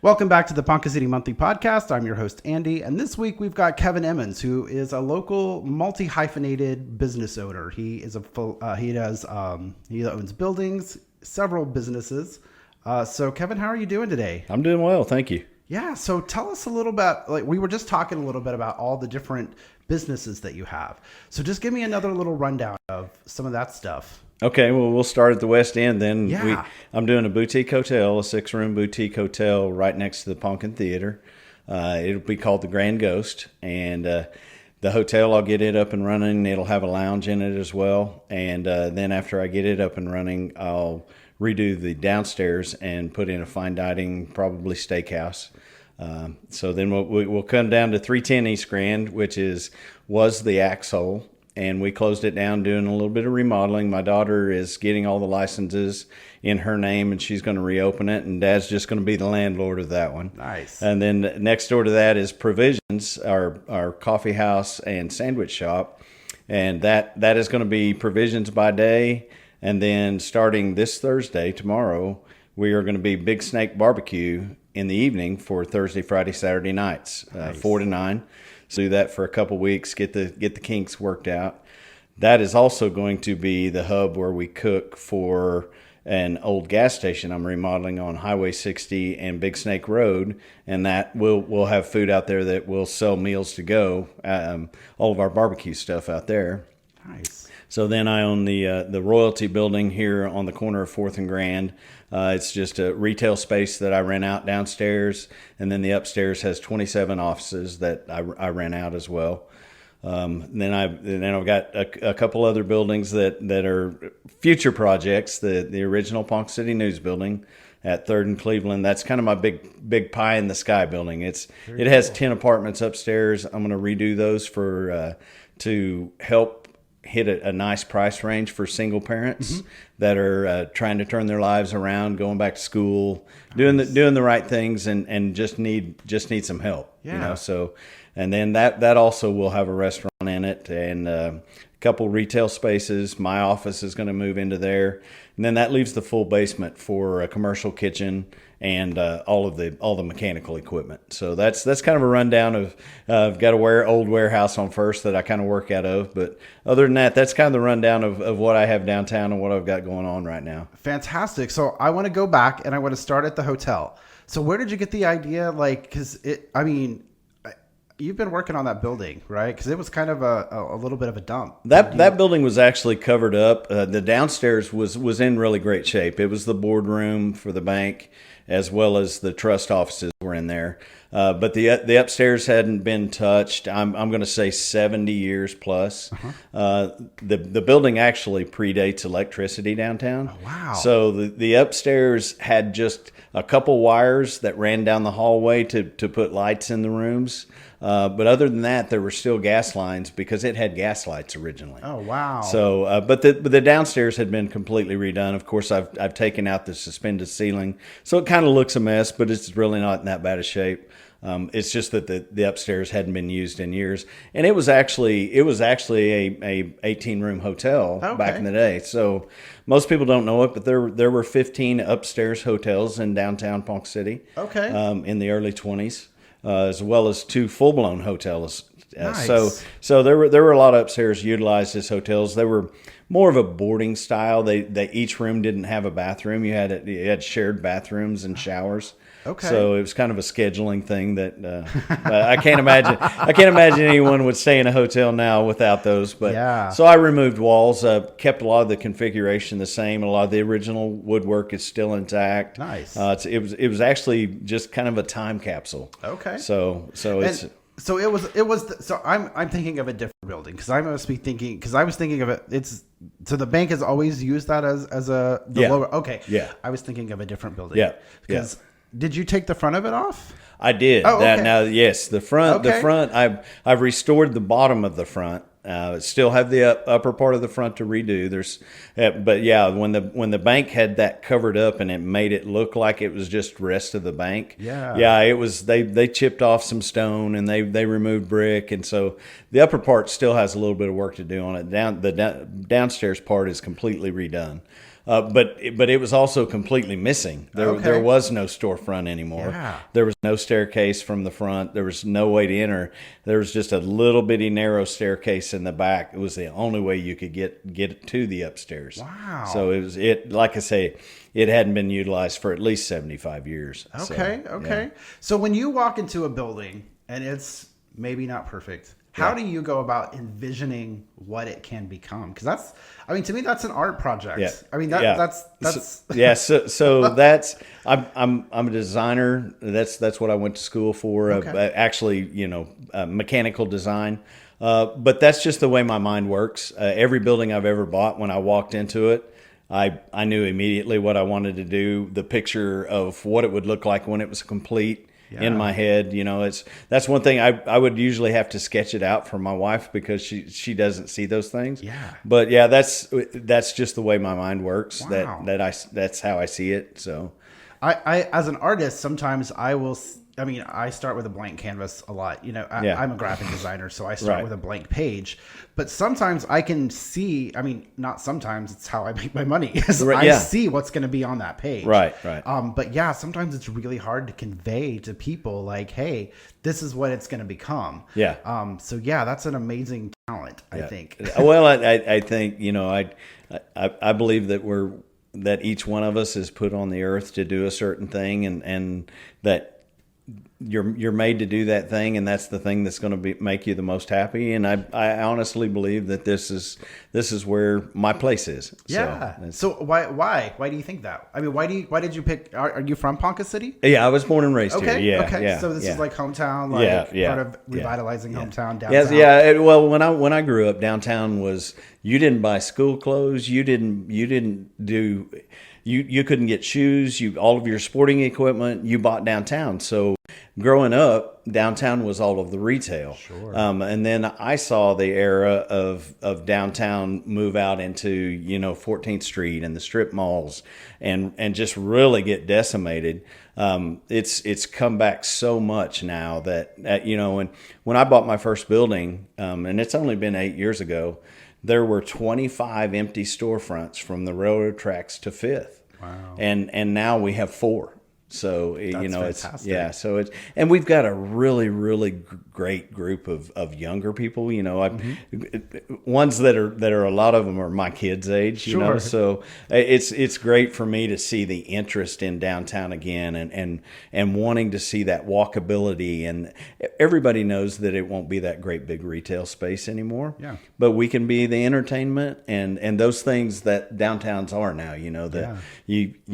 Welcome back to the Ponca City Monthly Podcast. I'm your host, Andy, and this week we've got Kevin Emmons, who is a local multi-hyphenated business owner. He owns buildings, several businesses. So, Kevin, how are you doing today? I'm doing well, thank you. Yeah, so tell us a little bit, we were just talking a little bit about all the different businesses that you have. So just give me another little rundown of some of that stuff. Okay, well, we'll start at the West End then. Yeah. I'm doing a boutique hotel, a 6-room boutique hotel right next to the Ponca Theater. It'll be called the Grand Ghost, and the hotel, I'll get it up and running. It'll have a lounge in it as well, and then after I get it up and running, I'll redo the downstairs and put in a fine dining, probably steakhouse. So then we'll come down to 310 East Grand, which was the Axhole. And we closed it down doing a little bit of remodeling. My daughter is getting all the licenses in her name, and she's going to reopen it. And Dad's just going to be the landlord of that one. Nice. And then next door to that is Provisions, our coffee house and sandwich shop. And that is going to be Provisions by day. And then starting this Thursday, tomorrow, we are going to be Big Snake Barbecue in the evening for Thursday, Friday, Saturday nights, Nice. 4 to 9. So do that for a couple weeks, get the kinks worked out. That is also going to be the hub where we cook for an old gas station I'm remodeling on Highway 60 and Big Snake Road, and that we'll have food out there that will sell meals to go. All of our barbecue stuff out there. Nice. So then I own the Royalty Building here on the corner of 4th and Grand. It's just a retail space that I rent out downstairs, and then the upstairs has 27 offices that I rent out as well. Then I've got a couple other buildings that are future projects. The original Ponca City News Building at 3rd and Cleveland. That's kind of my big pie in the sky building. It has 10 apartments upstairs. I'm going to redo those to help hit a nice price range for single parents that are trying to turn their lives around, going back to school, doing the right things, and just need some help. Yeah. So, and then that also will have a restaurant in it and a couple retail spaces. My office is going to move into there, and then that leaves the full basement for a commercial kitchen and all the mechanical equipment. So that's kind of a rundown of I've got old warehouse on First that I kind of work out of. But other than that, that's kind of the rundown of what I have downtown and what I've got going on right now. Fantastic. So I want to go back and I want to start at the hotel. So where did you get the idea? You've been working on that building, right? Because it was kind of a little bit of a dump. That building was actually covered up. The downstairs was in really great shape. It was the boardroom for the bank, as well as the trust offices were in there. But the upstairs hadn't been touched. I'm going to say 70 years plus. The building actually predates electricity downtown. Oh, wow. So the upstairs had just a couple wires that ran down the hallway to put lights in the rooms. But other than that, there were still gas lines because it had gas lights originally. Oh, wow. So, but the downstairs had been completely redone. Of course, I've taken out the suspended ceiling, so it kind of looks a mess, but it's really not in that bad a shape. It's just that the upstairs hadn't been used in years, and it was actually a 18-room hotel back in the day. So most people don't know it, but there were 15 upstairs hotels in downtown Ponca City. Okay. In the early 20s. As well as 2 full-blown hotels. Nice. So there were a lot of upstairs utilized as hotels. They were more of a boarding style. They each room didn't have a bathroom. You had shared bathrooms and showers. Okay. So it was kind of a scheduling thing that I can't imagine anyone would stay in a hotel now without those. But yeah. So I removed walls, kept a lot of the configuration the same. A lot of the original woodwork is still intact. Nice. It was actually just kind of a time capsule. Okay. So it's. So I'm thinking of a different building because I must be thinking because I was thinking of it. So the bank has always used that as lower. Okay. Yeah. I was thinking of a different building. Yeah. Because did you take the front of it off? I did. Oh, okay. Now, yes, the front. Okay. The front. I've restored the bottom of the front. Still have the upper part of the front to redo. But yeah, when the bank had that covered up and it made it look like it was just rest of the bank. Yeah, it was. They chipped off some stone and they removed brick, and so the upper part still has a little bit of work to do on it. The downstairs part is completely redone. But it was also completely missing. There was no storefront anymore. Yeah. There was no staircase from the front. There was no way to enter. There was just a little bitty narrow staircase in the back. It was the only way you could get to the upstairs. Wow. So like I say, it hadn't been utilized for at least 75 years. Okay. So, yeah. So when you walk into a building and it's maybe not perfect, how do you go about envisioning what it can become? Because to me, that's an art project. Yeah. I mean, that's So that's I'm a designer. That's what I went to school for. Okay. Actually, mechanical design. But that's just the way my mind works. Every building I've ever bought, when I walked into it, I knew immediately what I wanted to do. The picture of what it would look like when it was complete. Yeah. In my head, that's one thing I would usually have to sketch it out for my wife because she doesn't see those things. Yeah. But yeah, that's just the way my mind works. Wow. That's how I see it. So, I as an artist, sometimes I start with a blank canvas a lot. I'm a graphic designer, so I start with a blank page. But sometimes I can see, not sometimes, it's how I make my money. I see what's going to be on that page. Right. But yeah, sometimes it's really hard to convey to people like, hey, this is what it's going to become. Yeah. So yeah, that's an amazing talent, I think. Well, I think, I believe that each one of us is put on the earth to do a certain thing and that you're made to do that thing, and that's the thing that's going to make you the most happy. And I honestly believe that this is where my place is. Yeah. So why do you think that? Why did you pick? Are you from Ponca City? Yeah, I was born and raised here. Yeah. Okay. Yeah, So this is like hometown, part of revitalizing hometown downtown. Yeah. Well, when I grew up, downtown was, you didn't buy school clothes. You couldn't get shoes. All of your sporting equipment you bought downtown. So growing up, downtown was all of the retail. Sure. And then I saw the era of downtown move out into 14th Street and the strip malls, and just really get decimated. It's come back so much now that when I bought my first building, and it's only been 8 years ago, there were 25 empty storefronts from the railroad tracks to Fifth. Wow. And now we have 4. So, That's fantastic. And we've got a really, really great group of younger people, ones that are, a lot of them are my kids' age, Sure. so it's great for me to see the interest in downtown again and wanting to see that walkability. And everybody knows that it won't be that great big retail space anymore. Yeah. But we can be the entertainment and those things that downtowns are now, you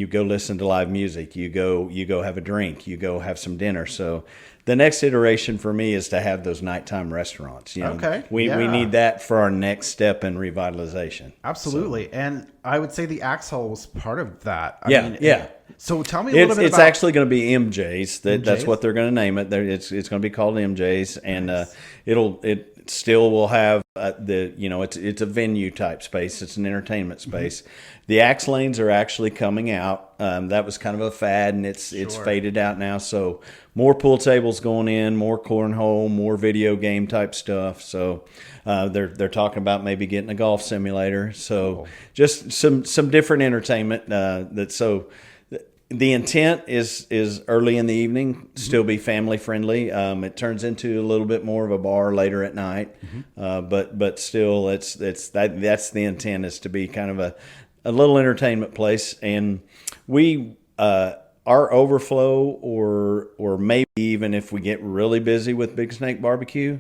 go listen to live music, you go have a drink, you go have some dinner. So the next iteration for me is to have those nighttime restaurants. Okay. We need that for our next step in revitalization. Absolutely. And I would say the Axe Hole was part of that. So tell me a little bit It's about... actually going to be MJ's. That's what they're going to name it. It's going to be called MJ's, and Nice. it still will have it's a venue type space. It's an entertainment space. Mm-hmm. The Axe Lanes are actually coming out. That was kind of a fad, and it's faded out now. So more pool tables going in, more cornhole, more video game type stuff. So they're talking about maybe getting a golf simulator. So just some different entertainment. The intent is early in the evening, still be family friendly. It turns into a little bit more of a bar later at night, but still, that's the intent, is to be kind of a little entertainment place. And we our overflow, or maybe even if we get really busy with Big Snake Barbecue,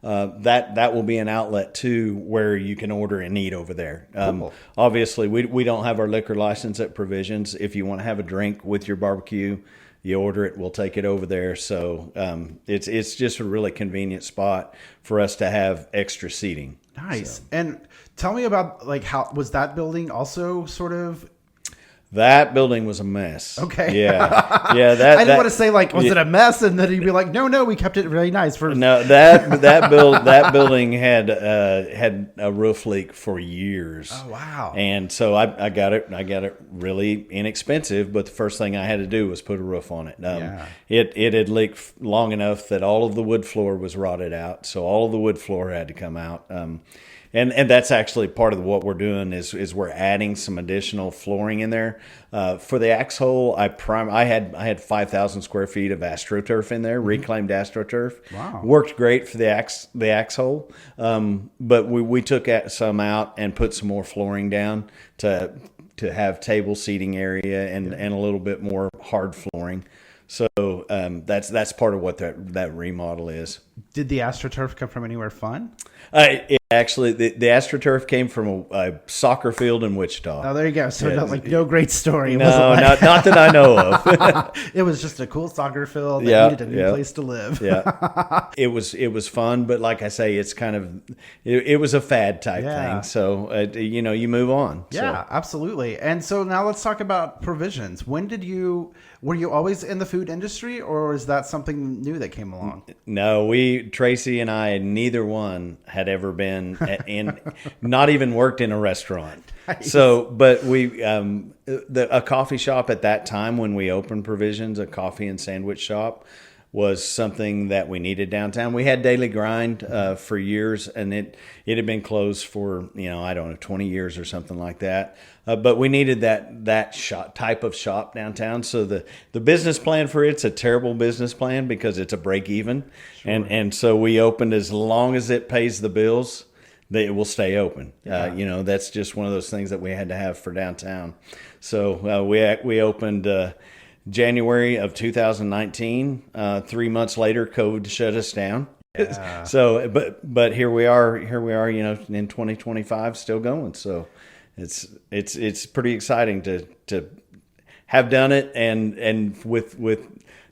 that will be an outlet too, where you can order and eat over there. Cool. Obviously, we don't have our liquor license at Provisions. If you want to have a drink with your barbecue, you order it, we'll take it over there. So it's just a really convenient spot for us to have extra seating. Nice. So. And tell me about, how was that building also sort of That building was a mess. Okay. Yeah. Yeah. I didn't want to say like, was it a mess? And then he'd be like, no, we kept it really nice for. No, that building had a roof leak for years. Oh wow! And so I got it really inexpensive, but the first thing I had to do was put a roof on it. It had leaked long enough that all of the wood floor was rotted out, so all of the wood floor had to come out. And that's actually part of what we're doing is we're adding some additional flooring in there. For the axe hole, I had 5,000 square feet of AstroTurf in there, reclaimed AstroTurf. Wow. Worked great for the axe hole. But we took some out and put some more flooring down to have table seating area and a little bit more hard flooring. So that's part of what that remodel is. Did the AstroTurf come from anywhere fun? Actually, the AstroTurf came from a soccer field in Wichita. Oh, there you go. So no great story. No, not that I know of. It was just a cool soccer field that needed a new place to live. Yeah, it was fun, but like I say, it's kind of it was a fad type thing. So you move on. Yeah, absolutely. And so now let's talk about provisions. Were you always in the food industry, or is that something new that came along? No, Tracy and I, neither one had ever been in, not even worked in a restaurant. Nice. So, but a coffee shop at that time when we opened Provisions, a coffee and sandwich shop, was something that we needed downtown. We had Daily Grind for years, and it had been closed for 20 years or something like that. But we needed that type of shop downtown. So the business plan for it's a terrible business plan because it's a break even, sure. and so we opened as long as it pays the bills, it will stay open. Yeah. That's just one of those things that we had to have for downtown. So we opened. January of 2019. 3 months later, COVID shut us down. Yeah. So, but here we are. In 2025, still going. So, it's pretty exciting to have done it and with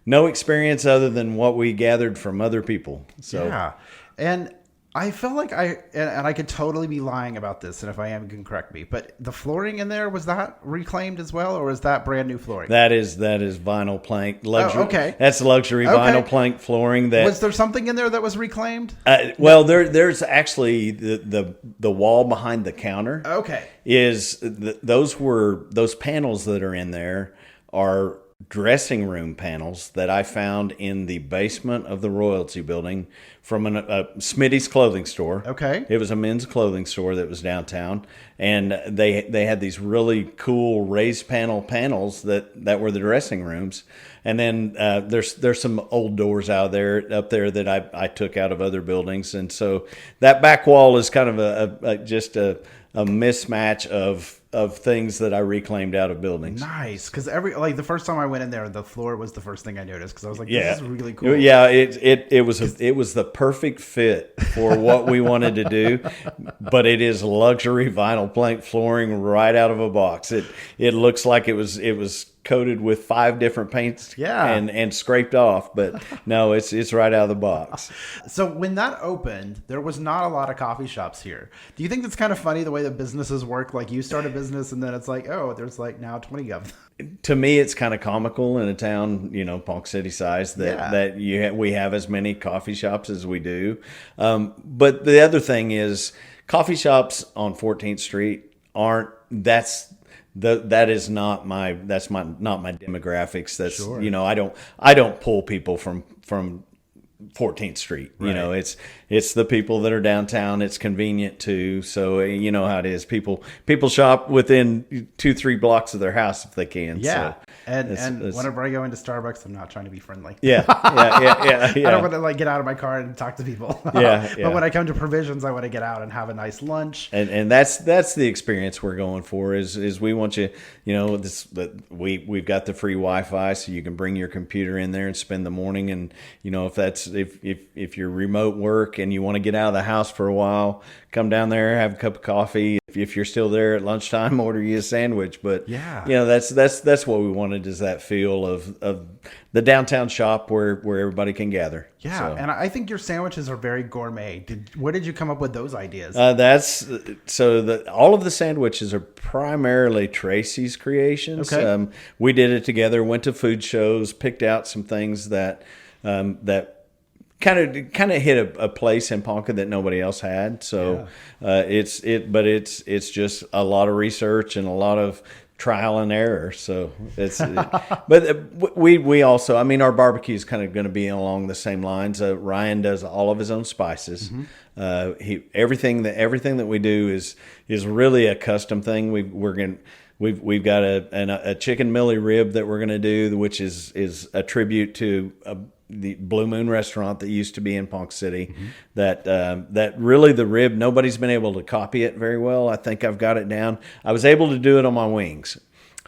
no experience other than what we gathered from other people. So, yeah, and I feel like I could totally be lying about this, and if I am, you can correct me. But the flooring in there, was that reclaimed as well, or is that brand new flooring? That is vinyl plank luxury. Oh, okay, that's luxury vinyl plank flooring. Was there something in there that was reclaimed? Well, there's actually the wall behind the counter. Okay, those panels that are in there are dressing room panels that I found in the basement of the Royalty Building from a Smitty's clothing store. Okay. It was a men's clothing store that was downtown, and they had these really cool raised panels that were the dressing rooms. And then there's some old doors up there that I took out of other buildings, and so that back wall is kind of just a mismatch of things that I reclaimed out of buildings. Nice, because the first time I went in there, the floor was the first thing I noticed because I was like, "This is really cool." Yeah, it was the perfect fit for what we wanted to do, but it is luxury vinyl plank flooring right out of a box. It looks like it was coated with 5 different paints, and scraped off, but no, it's right out of the box. So when that opened, there was not a lot of coffee shops here. Do you think that's kind of funny the way that businesses work? Like you start a business and then it's like, oh, there's like now 20 of them. To me, it's kind of comical in a town, Ponca City size that we have as many coffee shops as we do. But the other thing is coffee shops on 14th Street that is not my demographics. That's sure. I don't pull people from 14th Street. Right. It's the people that are downtown. It's convenient too. So you know how it is. People shop within 2-3 blocks of their house if they can. Yeah. So and whenever I go into Starbucks, I'm not trying to be friendly. Yeah. I don't want to get out of my car and talk to people. But when I come to Provisions, I want to get out and have a nice lunch. And that's the experience we're going for. Is we want you. We've got the free Wi-Fi, so you can bring your computer in there and spend the morning. And if if you're remote work and you want to get out of the house for a while, come down there, have a cup of coffee. If you're still there at lunchtime, order you a sandwich. But that's what we wanted, is that feel of the downtown shop where everybody can gather. Yeah, so. And I think your sandwiches are very gourmet. Where did you come up with those ideas? All of the sandwiches are primarily Tracy's creations. Okay. We did it together. Went to food shows, picked out some things that kind of hit a place in Ponca that nobody else had. So it's just a lot of research and a lot of trial and error. So it's but we also, I mean, our barbecue is kind of going to be along the same lines. Ryan does all of his own spices. Mm-hmm. Everything that we do is really a custom thing. We've got a chicken millie rib that we're going to do, which is a tribute to the Blue Moon restaurant that used to be in Ponca City. Mm-hmm. That really, the rib, nobody's been able to copy it very well. I think I've got it down. I was able to do it on my wings,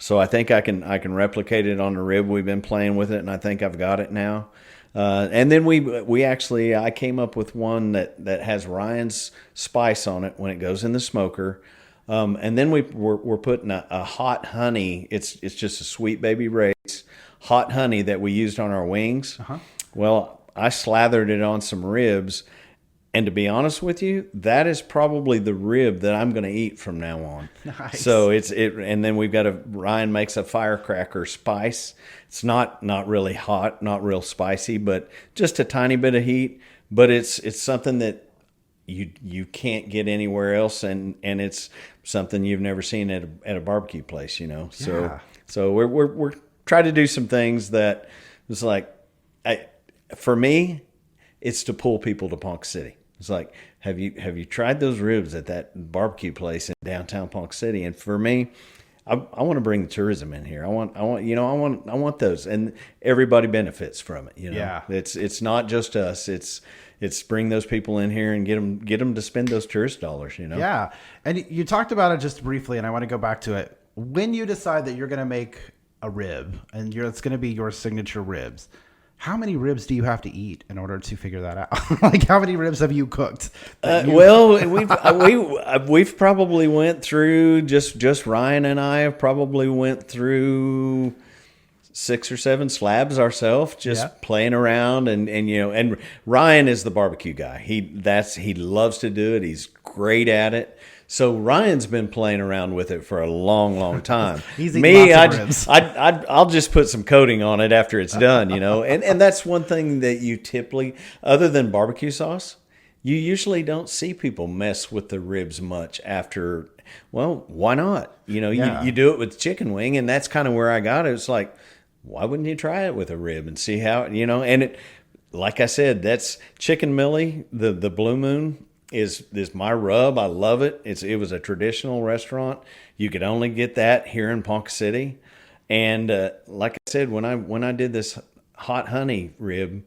so I think I can replicate it on the rib. We've been playing with it, and I think I've got it now. And then I came up with one that has Ryan's spice on it when it goes in the smoker. And then we're putting a hot honey. It's just a Sweet Baby Ray's hot honey that we used on our wings. Uh-huh. Well, I slathered it on some ribs, and to be honest with you, that is probably the rib that I'm going to eat from now on. Nice. So and then Ryan makes a firecracker spice. It's not really hot, not real spicy, but just a tiny bit of heat. But it's something that you can't get anywhere else, and it's something you've never seen at a barbecue place, you know. Yeah. So we're trying to do some things that was like, for me, it's to pull people to Ponca City. It's like, have you tried those ribs at that barbecue place in downtown Ponca City? And for me, I want to bring the tourism in here. I want those, and everybody benefits from it. You know, yeah. It's not just us. It's bring those people in here and get them to spend those tourist dollars. You know. Yeah, and you talked about it just briefly, and I want to go back to it. When you decide that you're going to make a rib and it's going to be your signature ribs, how many ribs do you have to eat in order to figure that out? Like, how many ribs have you cooked? Well, we've probably went through, just Ryan and I have probably went through 6 or 7 slabs ourselves, playing around, and Ryan is the barbecue guy. He loves to do it. He's great at it. So Ryan's been playing around with it for a long, long time. I'll just put some coating on it after it's done, you know. And that's one thing that you typically, other than barbecue sauce, you usually don't see people mess with the ribs much after. Well, why not? You know, you do it with chicken wing, and that's kind of where I got it. It's like, why wouldn't you try it with a rib and see how, you know? And it, like I said, that's chicken millie, the Blue Moon. Is my rub. I love it. It was a traditional restaurant. You could only get that here in Ponca City. And like I said, when I did this hot honey rib,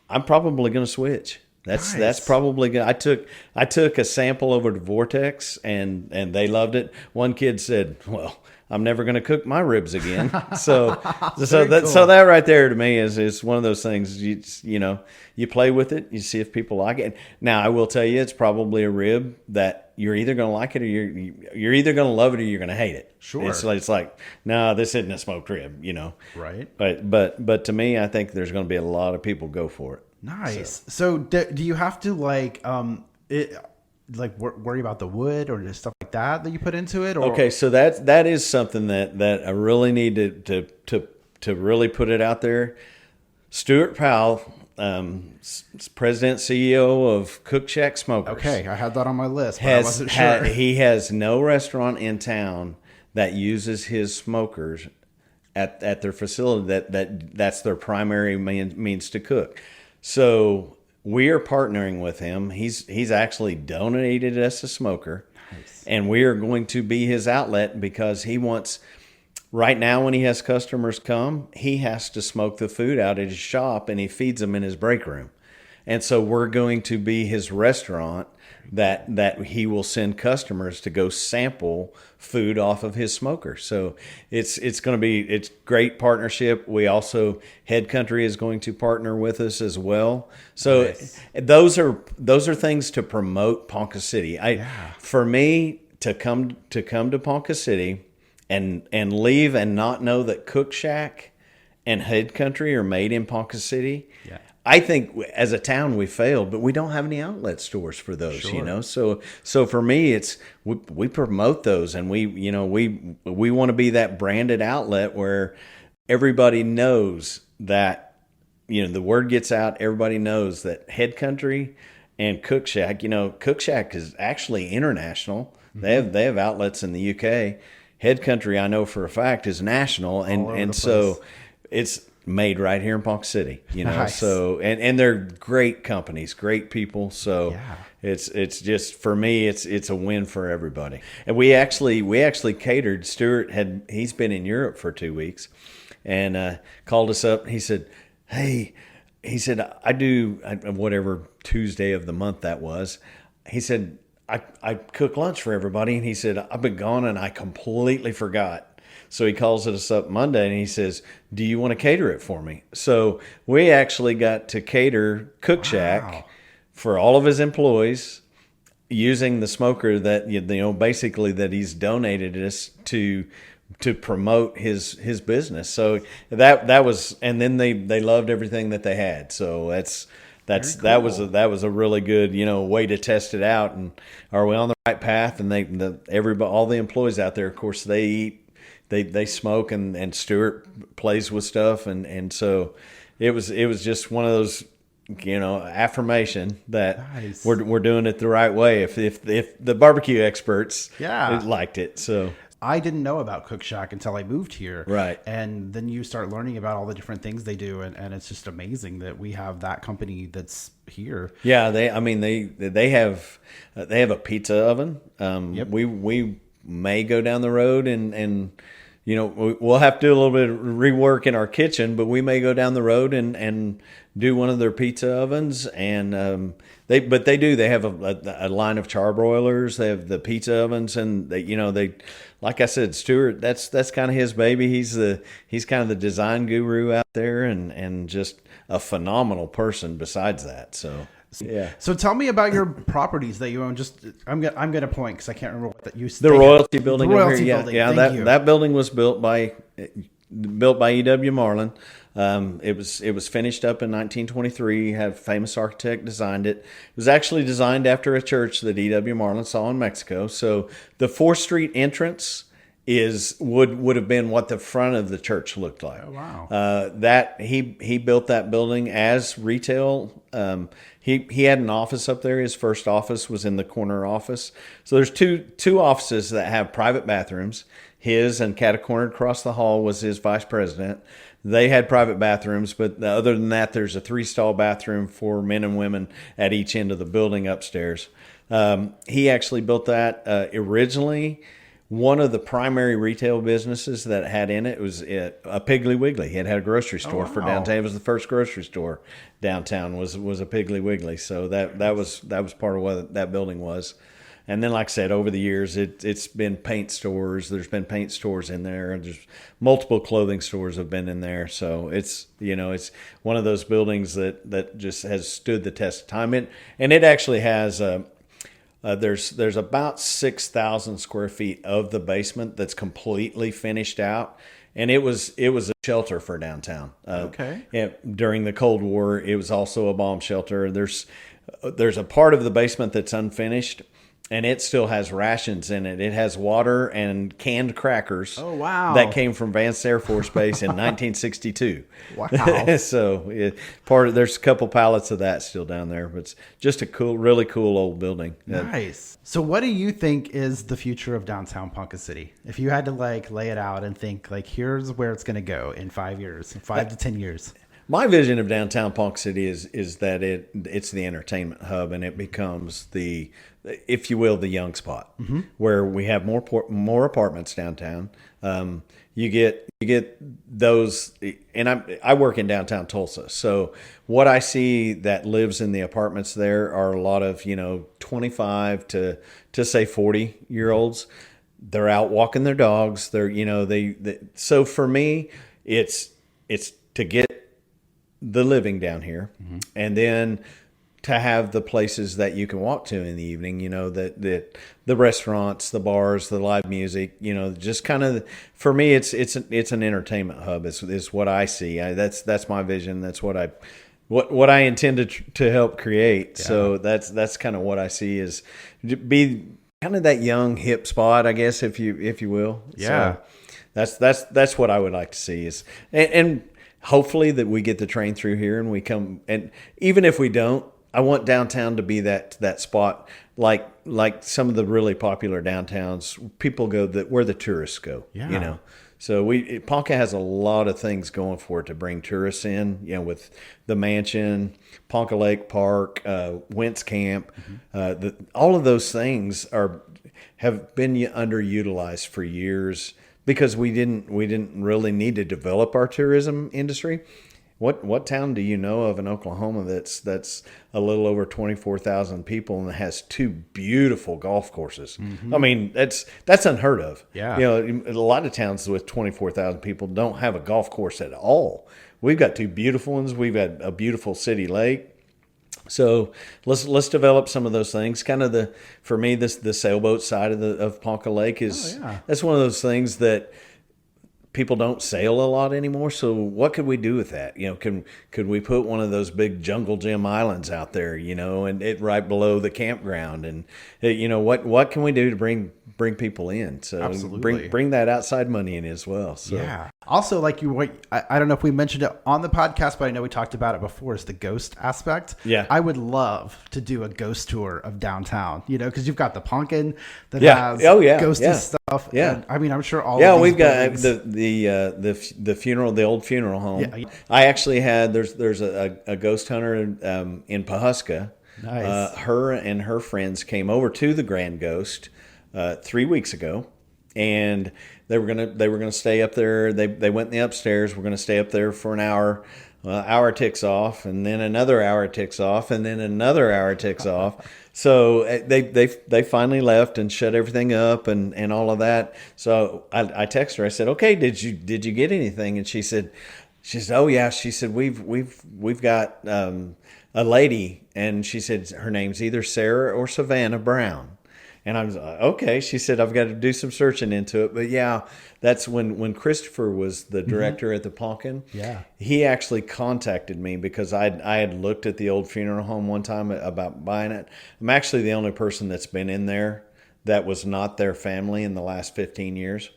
I'm probably going to switch. That's probably good. I took a sample over to Vortex, and they loved it. One kid said, "Well, I'm never going to cook my ribs again." So that right there to me is one of those things. You know, you play with it, you see if people like it. Now, I will tell you, it's probably a rib that you're either going to like it or you're either going to love it or you're going to hate it. Sure, it's like, no, this isn't a smoked rib, you know. Right. But to me, I think there's going to be a lot of people go for it. Nice. So do you have to worry about the wood or just stuff like that you put into it? Or? Okay, so that is something that I really need to really put it out there. Stuart Powell, president CEO of Cook Shack Smokers. Okay, I had that on my list, but I wasn't sure. He has no restaurant in town that uses his smokers at their facility. That's their primary means to cook. So we are partnering with him. He's actually donated us a smoker. Nice. And we are going to be his outlet because he wants, right now when he has customers come, he has to smoke the food out at his shop and he feeds them in his break room. And so we're going to be his restaurant that he will send customers to go sample food off of his smoker. So it's great partnership. We also, Head Country is going to partner with us as well. So nice. those are things to promote Ponca City. For me to come to Ponca City and leave and not know that Cook Shack and Head Country are made in Ponca City. Yeah. I think as a town we failed, but we don't have any outlet stores for those, sure. So for me, it's we promote those, and we want to be that branded outlet where everybody knows that, the word gets out. Everybody knows that Head Country and Cook Shack. Cook Shack is actually international. Mm-hmm. They have outlets in the UK. Head Country, I know for a fact, is national, and so it's made right here in Ponca City, Nice. So and they're great companies, great people. So it's just, for me, it's a win for everybody. And we actually catered. Stuart he's been in Europe for 2 weeks, and called us up. He said, "Hey," he said, I do whatever Tuesday of the month that was. He said, I cook lunch for everybody, and he said, I've been gone and I completely forgot. So he calls us up Monday and he says, "Do you want to cater it for me?" So we actually got to cater Cook Shack for all of his employees using the smoker that, basically that he's donated us to promote his business. So that was, and then they loved everything that they had. So that was a really good, way to test it out. And are we on the right path? And all the employees out there, of course, they eat. They smoke, and Stuart plays with stuff, and so it was just one of those, affirmation that nice. we're doing it the right way. If the barbecue experts liked it, so I didn't know about Cook Shack until I moved here, right? And then you start learning about all the different things they do, and it's just amazing that we have that company that's here. Yeah, they have a pizza oven. Yep. We may go down the road and we'll have to do a little bit of rework in our kitchen, but we may go down the road and do one of their pizza ovens. And they have a line of charbroilers. They have the pizza ovens, and they like I said, Stuart, that's kind of his baby. He's kind of the design guru out there, and just a phenomenal person besides that. So. Yeah. So tell me about your properties that you own. I'm gonna point because I can't remember what that you said. The Royalty Building. The Royalty Building. Yeah. That building was built by E.W. Marlin. It was finished up in 1923. Had a famous architect designed it. It was actually designed after a church that E.W. Marlin saw in Mexico. So the 4th Street entrance would have been what the front of the church looked like. Oh, wow. That he built that building as retail. He had an office up there. His first office was in the corner office. So there's two offices that have private bathrooms. His, and catacornered across the hall was his vice president. They had private bathrooms, but other than that, there's a 3-stall bathroom for men and women at each end of the building upstairs. He actually built that originally. One of the primary retail businesses that had in it was a Piggly Wiggly. He had a grocery store for downtown. It was the first grocery store downtown was a Piggly Wiggly. So that was part of what that building was. And then, like I said, over the years, it's been paint stores. There's been paint stores in there. There's multiple clothing stores have been in there. So it's one of those buildings that just has stood the test of time. And it actually has there's about 6,000 square feet of the basement that's completely finished out, and it was a shelter for downtown. Okay. During the Cold War, it was also a bomb shelter. There's a part of the basement that's unfinished, and it still has rations in it. It has water and canned crackers. Oh, wow. That came from Vance Air Force Base in 1962. Wow. So there's a couple pallets of that still down there, but it's just a really cool old building. Nice. So what do you think is the future of downtown Ponca City? If you had to lay it out and think here's where it's going to go in 5 years, 5 to 10 years. My vision of downtown Ponca City is that it's the entertainment hub, and it becomes the, if you will, the young spot, where we have more apartments downtown. You get those, and I work in downtown Tulsa, so what I see that lives in the apartments there are a lot of 25 to say 40-year-olds. They're out walking their dogs. They're so for me, it's to get the living down here, and then to have the places that you can walk to in the evening, that the restaurants, the bars, the live music, just kind of, for me, it's an entertainment hub is what I see. That's my vision. That's what I intend to help create. Yeah. So that's kind of what I see is be kind of that young hip spot, I guess, if you will. Yeah. So that's what I would like to see is, and hopefully that we get the train through here and we come, and even if we don't, I want downtown to be that spot, like some of the really popular downtowns. People go where the tourists go. Yeah. So Ponca has a lot of things going for it to bring tourists in. With the mansion, Ponca Lake Park, Wentz Camp, all of those things have been underutilized for years because we didn't really need to develop our tourism industry. What town do you know of in Oklahoma that's a little over 24,000 people and has 2 beautiful golf courses? I mean, that's unheard of. Yeah. A lot of towns with 24,000 people don't have a golf course at all. We've got 2 beautiful ones. We've got a beautiful city lake. So let's develop some of those things. Kind of for me, the sailboat side of Ponca Lake is that's one of those things that people don't sail a lot anymore. So what could we do with that? Could we put one of those big jungle gym islands out there, and it right below the campground, and what can we do to bring people in? So absolutely bring that outside money in as well. So yeah. Also, I don't know if we mentioned it on the podcast, but I know we talked about it before, is the ghost aspect. Yeah. I would love to do a ghost tour of downtown, because you've got the Pumpkin that has ghosty stuff. Yeah. And, I mean, I'm sure all of these we've buildings... got the funeral, the old funeral home. Yeah. I actually had, there's a ghost hunter in Pawhuska. Nice. Her and her friends came over to the Grand Ghost 3 weeks ago, and they were gonna stay up there. They went in the upstairs. We're gonna stay up there for an hour. Hour ticks off, and then another hour ticks off, and then another hour ticks off. So they finally left and shut everything up and all of that. So I texted her. I said, "Okay, did you get anything?" And she said, "Oh yeah." She said, "We've got a lady," and she said her name's either Sarah or Savannah Brown. And I was like, okay. She said, I've got to do some searching into it. But yeah, that's when Christopher was the director at the Poncan. Yeah. He actually contacted me because I had looked at the old funeral home one time about buying it. I'm actually the only person that's been in there that was not their family in the last 15 years.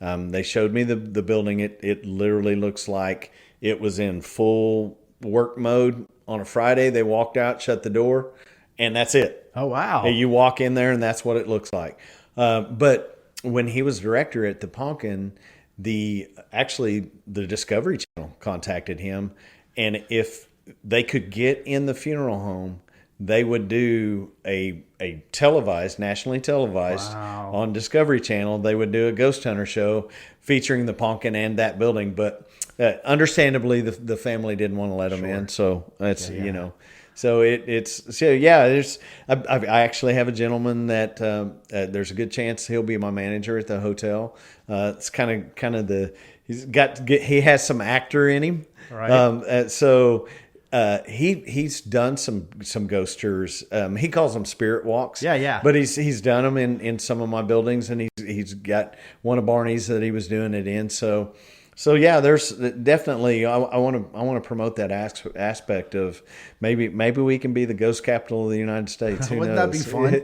They showed me the building. It literally looks like it was in full work mode on a Friday. They walked out, shut the door, and that's it. Oh, wow. You walk in there, and that's what it looks like. But when he was director at the Poncan, the Discovery Channel contacted him, and if they could get in the funeral home, they would do a nationally televised on Discovery Channel. They would do a ghost hunter show featuring the Poncan and that building. But understandably, the family didn't want to let them in. So that's, So I actually have a gentleman that there's a good chance he'll be my manager at the hotel. It's kind of he has some actor in him, right? He's done some ghost tours. He calls them spirit walks. Yeah. But he's done them in some of my buildings, and he's got one of Barney's that he was doing it in. So yeah, there's definitely I want to promote that aspect of maybe we can be the ghost capital of the United States. Who Wouldn't knows? that be fun?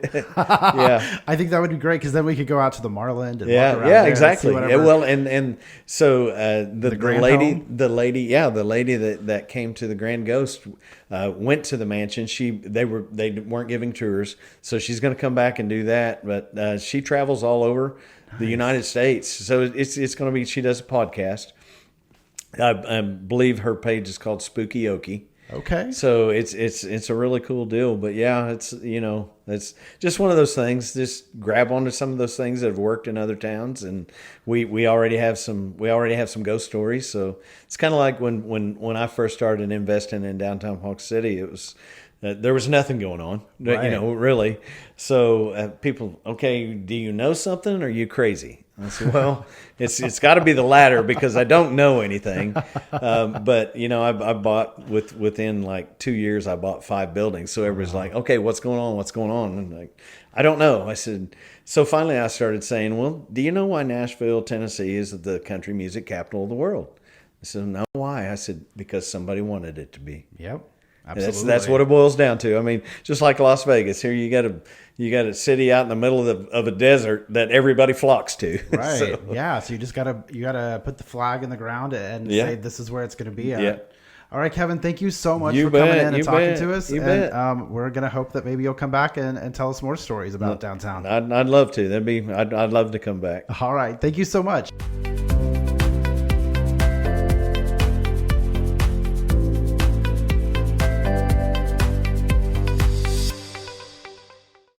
Yeah, I think that would be great because then we could go out to the Marland and walk around yeah, there exactly. And well, and so the lady that came to the Grand Ghost went to the mansion. They weren't giving tours, so she's going to come back and do that. But she travels all over the United States. So it's going to be, she does a podcast, I believe her page is called Spooky Okie. Okay. So it's a really cool deal. But yeah, it's just one of those things. Just grab onto some of those things that have worked in other towns, and we already have some ghost stories. So it's kind of like when I first started investing in downtown Ponca City, it was there was nothing going on, right. Really. So people, okay, do you know something? Or are you crazy? I said, well, it's got to be the latter because I don't know anything. But I bought within like 2 years, I bought 5 buildings. So everybody's like, okay, what's going on? What's going on? And like, I don't know. I said, so finally I started saying, well, do you know why Nashville, Tennessee is the country music capital of the world? I said, no, why? I said, because somebody wanted it to be. Yep. Absolutely. That's what it boils down to. I mean, just like Las Vegas, here you got a city out in the middle of a desert that everybody flocks to. Right. So. Yeah. So you just gotta put the flag in the ground and say this is where it's gonna be at. Yeah. All right, Kevin. Thank you so much for coming in and talking to us. And we're gonna hope that maybe you'll come back and tell us more stories about downtown. I'd love to. I'd love to come back. All right. Thank you so much.